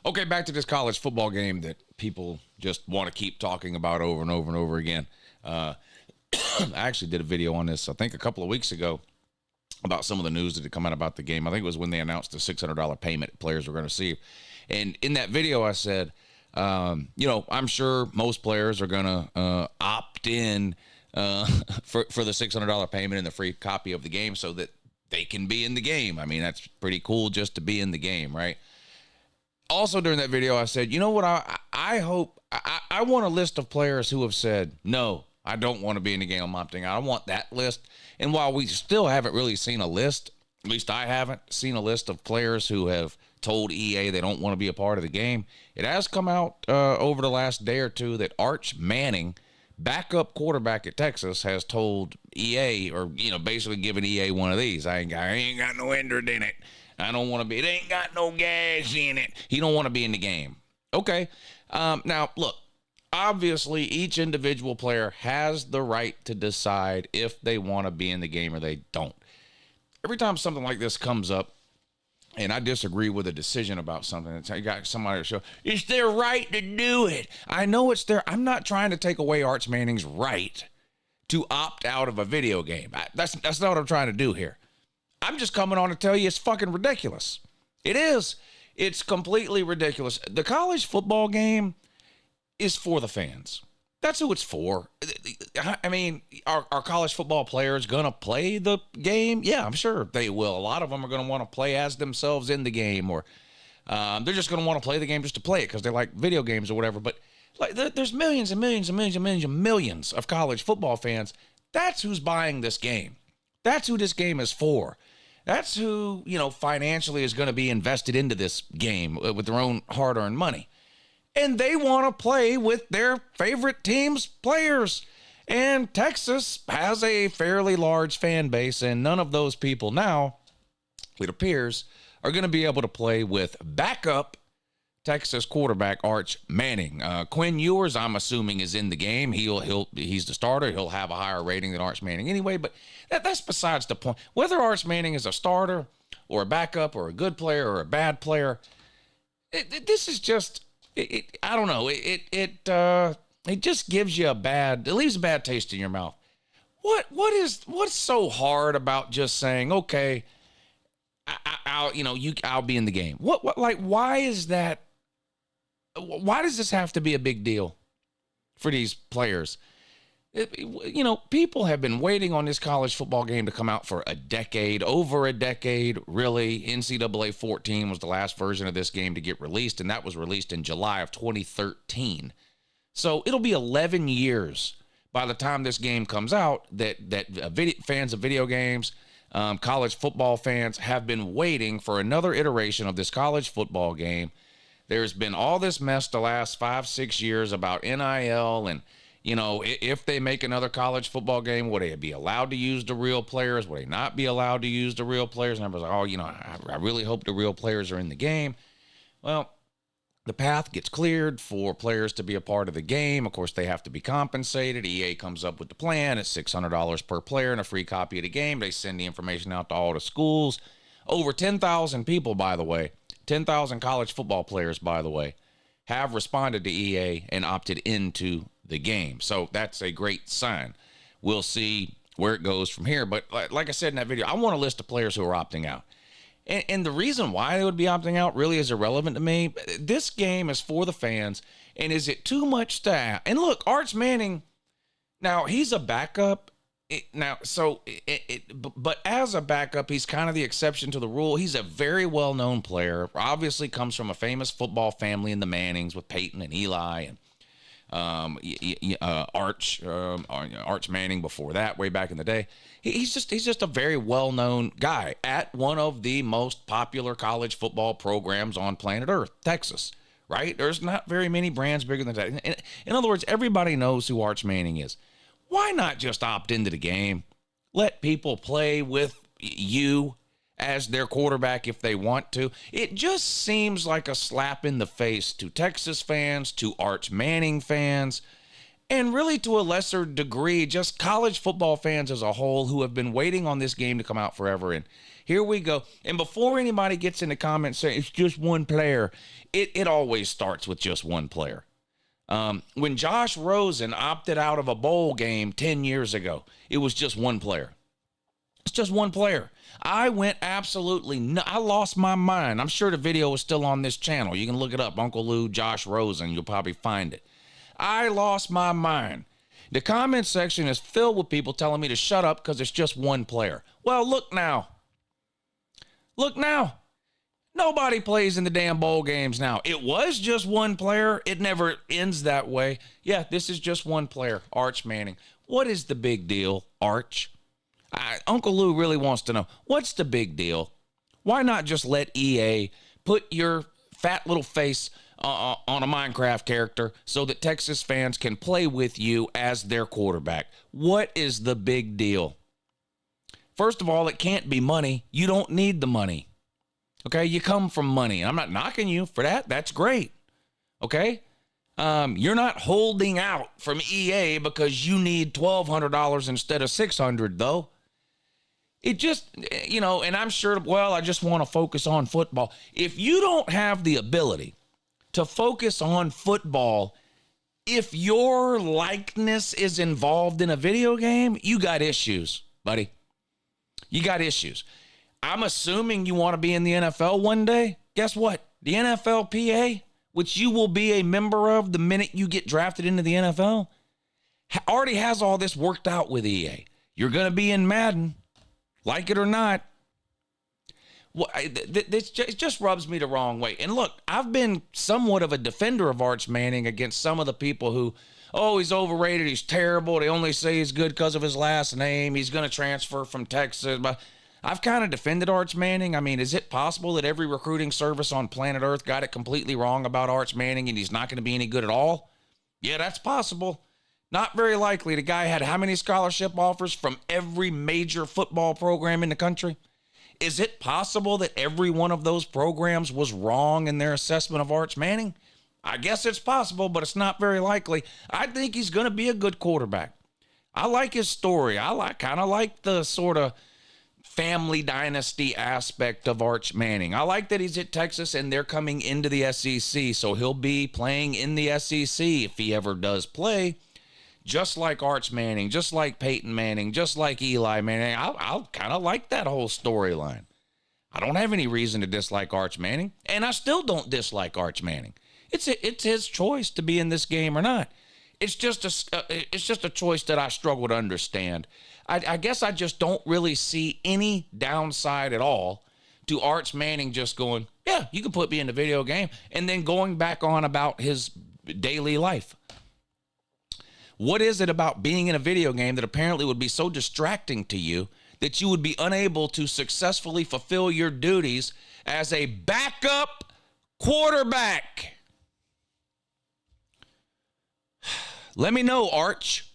Okay, back to this college football game that people just want to keep talking about over and over and over again. I actually did a video on this, I think, a couple of weeks ago about some of the news that had come out about the game. I think it was when they announced the $600 payment players were going to receive. And in that video, I said, I'm sure most players are going to opt in for the $600 payment and the free copy of the game so that they can be in the game. I mean, that's pretty cool just to be in the game, right? Also during that video, I said, you know what? I hope I want a list of players who have said, no, I don't want to be in the game. I'm opting out. I want that list. And while we still haven't really seen a list, at least I haven't seen a list of players who have told EA they don't want to be a part of the game. It has come out over the last day or two that Arch Manning, backup quarterback at Texas, has told EA, or basically giving EA one of these. I ain't got no interest in it. I don't want to be. It ain't got no gas in it. He don't want to be in the game. Okay. Now look. Obviously, each individual player has the right to decide if they want to be in the game or they don't. Every time something like this comes up, and I disagree with a decision about something, it's, you got somebody to show, it's their right to do it. I know it's their, I'm not trying to take away Arch Manning's right to opt out of a video game. That's not what I'm trying to do here. I'm just coming on to tell you it's fucking ridiculous. It is. It's completely ridiculous. The college football game is for the fans. That's who it's for. I mean, are college football players going to play the game? Yeah, I'm sure they will. A lot of them are going to want to play as themselves in the game, or they're just going to want to play the game just to play it because they like video games or whatever. But like, there's millions and millions and millions and millions and millions of college football fans. That's who's buying this game. That's who this game is for. That's who, financially is going to be invested into this game with their own hard-earned money. And they want to play with their favorite team's players. And Texas has a fairly large fan base, and none of those people now, it appears, are going to be able to play with backup Texas quarterback Arch Manning. Quinn Ewers, I'm assuming, is in the game. He's the starter. He'll have a higher rating than Arch Manning anyway, but that's besides the point. Whether Arch Manning is a starter or a backup or a good player or a bad player, this is just... I don't know. It just gives you it leaves a bad taste in your mouth. What's so hard about just saying, okay, I'll be in the game. Why is that? Why does this have to be a big deal for these players? People have been waiting on this college football game to come out for over a decade, really. NCAA 14 was the last version of this game to get released, and that was released in July of 2013. So it'll be 11 years by the time this game comes out that fans of video games, college football fans have been waiting for another iteration of this college football game. There's been all this mess the last 5-6 years about NIL and if they make another college football game, would they be allowed to use the real players? Would they not be allowed to use the real players? And everybody's like, I really hope the real players are in the game. Well, the path gets cleared for players to be a part of the game. Of course, they have to be compensated. EA comes up with the plan. It's $600 per player and a free copy of the game. They send the information out to all the schools. Over 10,000 people, by the way, 10,000 college football players, by the way, have responded to EA and opted into the game. So that's a great sign. We'll see where it goes from here. But like I said in that video, I want a list of players who are opting out. And the reason why they would be opting out really is irrelevant to me. This game is for the fans. And is it too much to ask? And look, Arch Manning, now he's a backup. But as a backup, he's kind of the exception to the rule. He's a very well-known player. Obviously comes from a famous football family in the Mannings with Peyton and Eli and Arch Manning before that, way back in the day. He's just a very well-known guy at one of the most popular college football programs on planet Earth, Texas, right? There's not very many brands bigger than that. In other words, everybody knows who Arch Manning is. Why not just opt into the game? Let people play with you as their quarterback if they want to. It just seems like a slap in the face to Texas fans, to Arch Manning fans, and really to a lesser degree, just college football fans as a whole who have been waiting on this game to come out forever. And Here we go. And before anybody gets in the comments saying it's just one player, it always starts with just one player. When Josh Rosen opted out of a bowl game 10 years ago, it was just one player. It's just one player. I went absolutely I lost my mind. I'm sure the video is still on this channel. You can look it up, Uncle Lou, Josh Rosen. You'll probably find it. I lost my mind. The comment section is filled with people telling me to shut up because it's just one player. Well, look now. Look now. Nobody plays in the damn bowl games now. It was just one player. It never ends that way. Yeah, this is just one player, Arch Manning. What is the big deal, Arch? Uncle Lou really wants to know, what's the big deal? Why not just let EA put your fat little face on a Minecraft character so that Texas fans can play with you as their quarterback? What is the big deal? First of all, it can't be money. You don't need the money. Okay, you come from money. I'm not knocking you for that. That's great. Okay? You're not holding out from EA because you need $1,200 instead of $600, though. It just, and I'm sure, well, I just want to focus on football. If you don't have the ability to focus on football, if your likeness is involved in a video game, you got issues, buddy. You got issues. I'm assuming you want to be in the NFL one day. Guess what? The NFLPA, which you will be a member of the minute you get drafted into the NFL, already has all this worked out with EA. You're going to be in Madden, like it or not. Well, it just rubs me the wrong way. And look, I've been somewhat of a defender of Arch Manning against some of the people who, oh, he's overrated, he's terrible, they only say he's good because of his last name, he's going to transfer from Texas. But I've kind of defended Arch Manning. I mean, is it possible that every recruiting service on planet Earth got it completely wrong about Arch Manning and he's not going to be any good at all? Yeah, that's possible. Not very likely. The guy had how many scholarship offers from every major football program in the country? Is it possible that every one of those programs was wrong in their assessment of Arch Manning? I guess it's possible, but it's not very likely. I think he's going to be a good quarterback. I like his story. I kind of like the sort of family dynasty aspect of Arch Manning. I like that he's at Texas and they're coming into the SEC, so he'll be playing in the SEC if he ever does play. Just like Arch Manning, just like Peyton Manning, just like Eli Manning. I'll kind of like that whole storyline. I don't have any reason to dislike Arch Manning, and I still don't dislike Arch Manning. It's his choice to be in this game or not. It's just a choice that I struggle to understand. I guess I just don't really see any downside at all to Arch Manning just going, yeah, you can put me in the video game, and then going back on about his daily life. What is it about being in a video game that apparently would be so distracting to you that you would be unable to successfully fulfill your duties as a backup quarterback? Let me know, Arch.